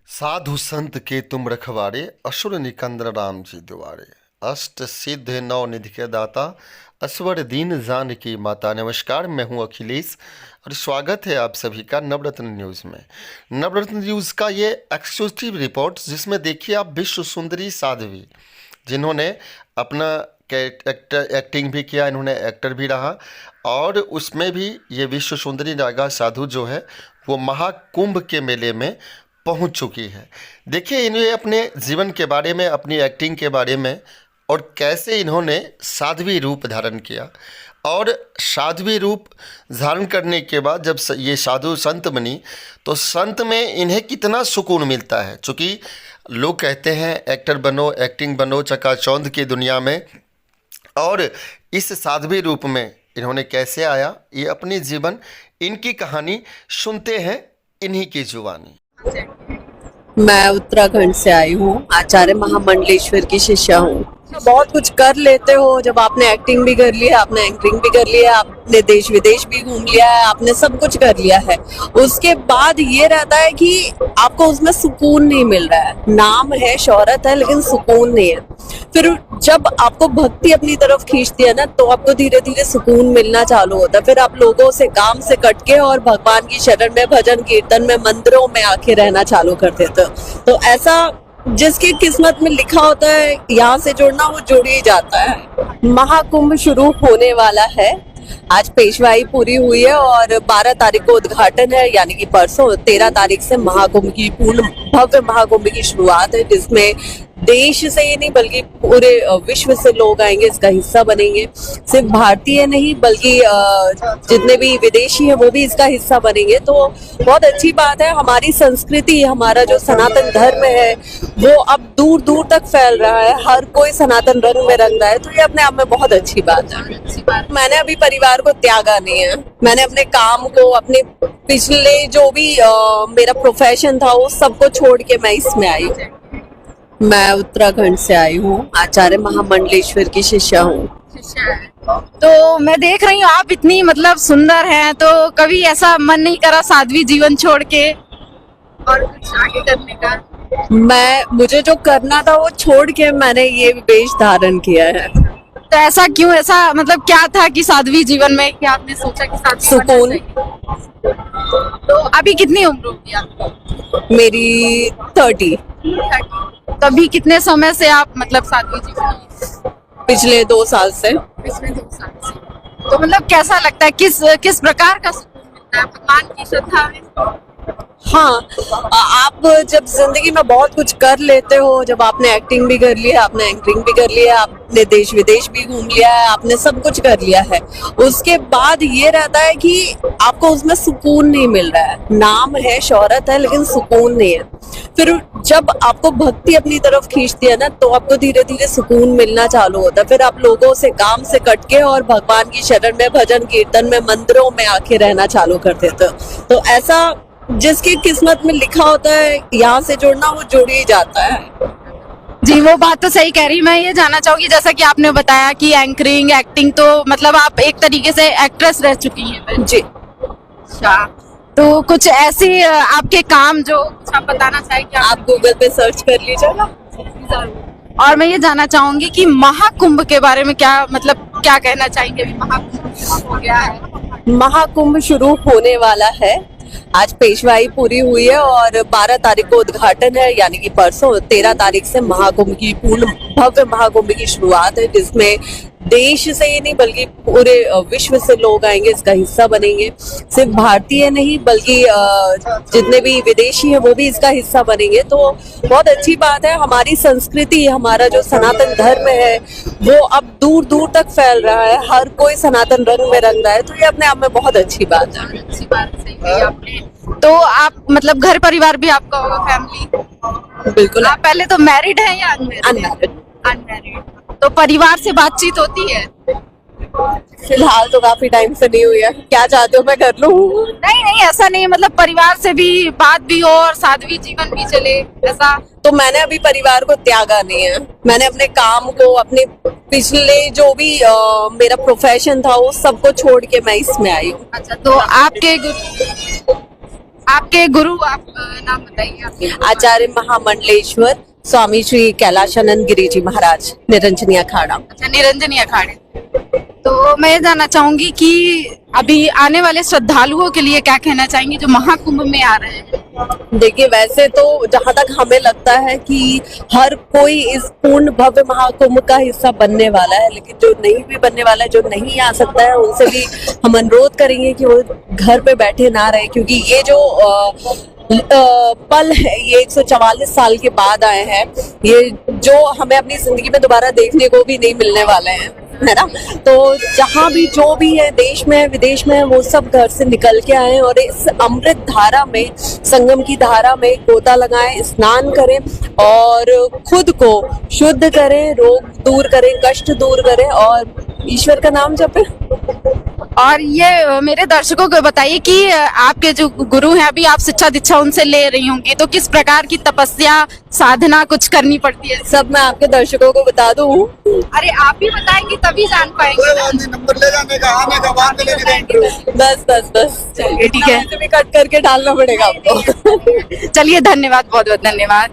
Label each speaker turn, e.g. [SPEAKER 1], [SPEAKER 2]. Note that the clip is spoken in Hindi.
[SPEAKER 1] साधु संत के तुम रखवारे, असुर निकंदन राम जी द्वारे। अष्ट सिद्ध नौ निधि के दाता, असवर दीन जानकी माता। नमस्कार, मैं हूं अखिलेश और स्वागत है आप सभी का नवरत्न न्यूज़ में। नवरत्न न्यूज़ का ये एक्सक्लूसिव रिपोर्ट, जिसमें देखिए आप विश्व सुंदरी साध्वी, जिन्होंने अपना एक्टिंग भी किया, इन्होंने एक्टर भी रहा, और उसमें भी ये विश्व सुंदरी नागा साधु जो है वो महाकुंभ के मेले में पहुंच चुकी है। देखिए इन्हें अपने जीवन के बारे में, अपनी एक्टिंग के बारे में, और कैसे इन्होंने साध्वी रूप धारण किया, और साध्वी रूप धारण करने के बाद जब ये साधु संत बनी तो संत में इन्हें कितना सुकून मिलता है। चूँकि लोग कहते हैं एक्टर बनो, एक्टिंग बनो चकाचौंध की दुनिया में, और इस साध्वी रूप में इन्होंने कैसे आया, ये अपनी जीवन, इनकी कहानी सुनते हैं इन्हीं की जुबानी।
[SPEAKER 2] मैं उत्तराखंड से आई हूँ, आचार्य महामंडलेश्वर की शिष्या हूँ। बहुत कुछ कर लेते हो जब आपने एक्टिंग भी कर लिया, आपने एंकरिंग भी कर लिया, आपने देश विदेश भी घूम लिया है, आपने सब कुछ कर लिया है। उसके बाद ये रहता है कि आपको उसमें सुकून नहीं मिल रहा है। नाम है, शोहरत है, लेकिन सुकून नहीं है। फिर जब आपको भक्ति अपनी तरफ खींचती है ना, तो आपको धीरे धीरे सुकून मिलना चालू होता है। फिर आप लोगों से, काम से कट के और भगवान की शरण में, भजन कीर्तन में, मंदिरों में आके रहना चालू कर देते हो। तो ऐसा जिसकी किस्मत में लिखा होता है यहाँ से जुड़ना, वो जुड़ ही जाता है। महाकुंभ शुरू होने वाला है। आज पेशवाई पूरी हुई है और 12 तारीख को उद्घाटन है, यानी कि परसों 13 तारीख से महाकुंभ की पूर्ण भव्य महाकुंभ की शुरुआत है, जिसमें देश से ही नहीं बल्कि पूरे विश्व से लोग आएंगे, इसका हिस्सा बनेंगे। सिर्फ भारतीय नहीं बल्कि जितने भी विदेशी हैं वो भी इसका हिस्सा बनेंगे। तो बहुत अच्छी बात है। हमारी संस्कृति, हमारा जो सनातन धर्म है वो अब दूर दूर तक फैल रहा है। हर कोई सनातन रंग में रंग रहा है, तो ये अपने आप में बहुत अच्छी बात है। मैंने अभी परिवार को त्यागा नहीं है। मैंने अपने काम को, अपने पिछले जो भी मेरा प्रोफेशन था, वो सबको छोड़ के मैं इसमें आई हूँ। मैं उत्तराखंड से आई हूँ, आचार्य महामंडलेश्वर की शिष्या हूँ।
[SPEAKER 3] तो मैं देख रही हूँ आप इतनी मतलब सुंदर हैं, तो कभी ऐसा मन नहीं करा साध्वी जीवन छोड़ के और कुछ आगे करने का?
[SPEAKER 2] मुझे जो करना था वो छोड़ के मैंने ये वेश धारण किया है।
[SPEAKER 3] तो ऐसा क्यों? ऐसा मतलब क्या था कि साध्वी जीवन में क्या आपने सोचा कि साध्वी
[SPEAKER 2] सुकून।
[SPEAKER 3] तो अभी कितनी उम्र होगी आपकी?
[SPEAKER 2] मेरी 30।
[SPEAKER 3] तो अभी कितने समय से आप मतलब साध्वी जीवन में?
[SPEAKER 2] पिछले 2 साल से।
[SPEAKER 3] पिछले 2 साल से। तो मतलब कैसा लगता है, किस प्रकार का सुकून मिलता है? भगवान की श्रद्धा में?
[SPEAKER 2] हाँ, आप जब जिंदगी में बहुत कुछ कर लेते हो, जब आपने एक्टिंग भी कर लिया, आपने एंकरिंग भी कर लिया, आपने देश विदेश भी घूम लिया है, आपने सब कुछ कर लिया है, उसके बाद ये रहता है कि आपको उसमें सुकून नहीं मिल रहा है। नाम है, शोहरत है, लेकिन सुकून नहीं है। फिर जब आपको भक्ति अपनी तरफ खींचती है ना, तो आपको धीरे धीरे सुकून मिलना चालू होता है। फिर आप लोगों से, काम से कट के और भगवान की शरण में, भजन कीर्तन में, मंदिरों में आके रहना चालू कर देते हो। तो ऐसा जिसकी किस्मत में लिखा होता है यहाँ से जुड़ना, वो जुड़ ही जाता है।
[SPEAKER 3] जी, वो बात तो सही कह रही। मैं ये जानना चाहूंगी, जैसा कि आपने बताया कि एंकरिंग, एक्टिंग, तो मतलब आप एक तरीके से एक्ट्रेस रह चुकी हैं।
[SPEAKER 2] जी।
[SPEAKER 3] अच्छा, तो कुछ ऐसे आपके काम जो आप बताना चाहें? क्या
[SPEAKER 2] आप गूगल पे सर्च कर लीजिएगा।
[SPEAKER 3] और मैं ये जानना चाहूंगी कि महाकुंभ के बारे में क्या मतलब क्या कहना चाहेंगे? अभी महाकुंभ हो गया है।
[SPEAKER 2] महाकुंभ शुरू होने वाला है। आज पेशवाई पूरी हुई है और 12 तारीख को उद्घाटन है, यानी कि परसों 13 तारीख से महाकुंभ की पूर्ण भव्य महाकुंभ की शुरुआत है, जिसमें देश से ही नहीं बल्कि पूरे विश्व से लोग आएंगे, इसका हिस्सा बनेंगे। सिर्फ भारतीय नहीं बल्कि जितने भी विदेशी हैं वो भी इसका हिस्सा बनेंगे। तो बहुत अच्छी बात है। हमारी संस्कृति, हमारा जो सनातन धर्म है वो अब दूर दूर तक फैल रहा है। हर कोई सनातन रंग में रंग रहा है, तो ये अपने आप में बहुत अच्छी बात है।
[SPEAKER 3] अच्छी बात सही कही आपने। तो आप मतलब घर परिवार भी आपका होगा, फैमिली?
[SPEAKER 2] बिल्कुल।
[SPEAKER 3] आप पहले तो मैरिड हैं या
[SPEAKER 2] अनमैरिड?
[SPEAKER 3] अनमैरिड। तो परिवार से बातचीत होती है?
[SPEAKER 2] फिलहाल तो काफी टाइम से नहीं हुई है। क्या चाहते हो मैं कर लूं?
[SPEAKER 3] नहीं नहीं, ऐसा नहीं, मतलब परिवार से भी बात भी हो और साध्वी जीवन भी चले, ऐसा?
[SPEAKER 2] तो मैंने अभी परिवार को त्यागा नहीं है। मैंने अपने काम को, अपने पिछले जो भी मेरा प्रोफेशन था, वो सबको छोड़ के मैं इसमें आई हूँ।
[SPEAKER 3] अच्छा, तो आपके गुरु, आप नाम बताइए आपके।
[SPEAKER 2] आचार्य महामंडलेश्वर स्वामी श्री कैलाशानंद गिरी जी महाराज, निरंजनी अखाड़ा।
[SPEAKER 3] अच्छा, निरंजनी अखाड़े। तो मैं ये जानना चाहूंगी कि अभी आने वाले श्रद्धालुओं के लिए क्या कहना चाहेंगे जो महाकुंभ में आ रहे हैं।
[SPEAKER 2] देखिए, वैसे तो जहां तक हमें लगता है कि हर कोई इस पूर्ण भव्य महाकुंभ का हिस्सा बनने वाला है, लेकिन जो नहीं भी बनने वाला है, जो नहीं आ सकता है, उनसे भी हम अनुरोध करेंगे कि वो घर पे बैठे ना रहे, क्योंकि ये जो पल है ये 144 साल के बाद आए हैं, ये जो हमें अपनी जिंदगी में दोबारा देखने को भी नहीं मिलने वाले हैं, है ना। तो जहाँ भी जो भी है, देश में विदेश में, वो सब घर से निकल के आए और इस अमृत धारा में, संगम की धारा में गोता लगाएं, स्नान करें और खुद को शुद्ध करें, रोग दूर करें, कष्ट दूर करें और ईश्वर का नाम जपें।
[SPEAKER 3] और ये मेरे दर्शकों को बताइए कि आपके जो गुरु हैं, अभी आप शिक्षा दीक्षा उनसे ले रही होंगी, तो किस प्रकार की तपस्या साधना कुछ करनी पड़ती है।
[SPEAKER 2] सब मैं आपके दर्शकों को बता दूं।
[SPEAKER 3] अरे आप भी बताएंगे तभी जान पाएंगे।
[SPEAKER 4] नंबर ले जाने का, आने का, बाद में लेने का।
[SPEAKER 2] बस बस बस,
[SPEAKER 3] चलिए ठीक है,
[SPEAKER 2] भी कट करके डालना पड़ेगा आपको।
[SPEAKER 3] चलिए धन्यवाद, बहुत बहुत धन्यवाद।